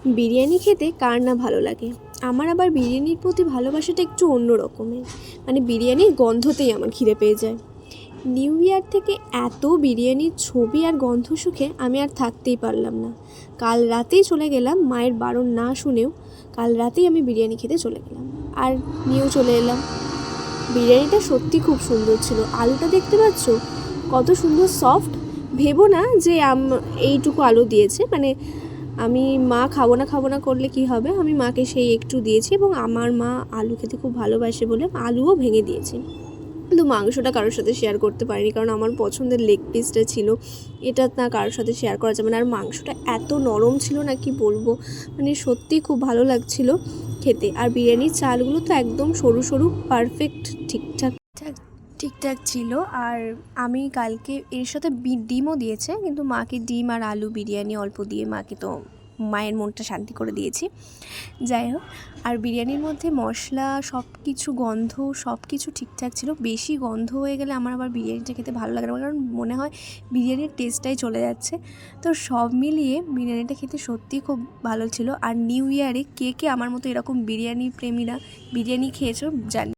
বিরিয়ানি খেতে কার না ভালো লাগে। আমার আবার বিরিয়ানির প্রতি ভালোবাসাটা একটু অন্য রকমের। মানে বিরিয়ানির গন্ধতেই আমার খিদে পেয়ে যায়। নিউ ইয়ার থেকে এত বিরিয়ানির ছবি আর গন্ধ শুকে আমি আর থাকতেই পারলাম না। কাল রাতেই চলে গেলাম, মায়ের বারণ না শুনেও কাল রাতেই আমি বিরিয়ানি খেতে চলে গেলাম আর নিয়েও চলে এলাম। বিরিয়ানিটা সত্যি খুব সুন্দর ছিল। আলুটা দেখতে পাচ্ছ কত সুন্দর সফট। ভেবো না যে এইটুকু আলু দিয়েছে, মানে আমি মা খাবো না করলে কি হবে, আমি মাকে সেই একটু দিয়েছি এবং আমার মা আলু খেতে খুব ভালোবাসে বলে আলুও ভেঙে দিয়েছি। কিন্তু মাংসটা কারোর সাথে শেয়ার করতে পারিনি, কারণ আমার পছন্দের লেগ পিসটা ছিল, এটা না কারোর সাথে শেয়ার করা যাবে না। আর মাংসটা এত নরম ছিল না কি বলবো, মানে সত্যিই খুব ভালো লাগছিল খেতে। আর বিরিয়ানির চালগুলো তো একদম সরু সরু পারফেক্ট ঠিকঠাক ঠিকঠাক ছিল। আর আমি কালকে এর সাথে ডিমও দিয়েছে, কিন্তু মাকে ডিম আর আলু বিরিয়ানি অল্প দিয়ে মাকে তো মায়ের মনটা শান্তি করে দিয়েছি। যাই হোক, আর বিরিয়ানির মধ্যে মশলা সব কিছু গন্ধ সব কিছু ঠিকঠাক ছিল। বেশি গন্ধ হয়ে গেলে আমার আবার বিরিয়ানিটা খেতে ভালো লাগে না, কারণ মনে হয় বিরিয়ানির টেস্টটাই চলে যাচ্ছে। তো সব মিলিয়ে বিরিয়ানিটা খেতে সত্যিই খুব ভালো ছিল। আর নিউ ইয়ারে কে কে আমার মতো এরকম বিরিয়ানি প্রেমীরা বিরিয়ানি খেয়েছো জানি।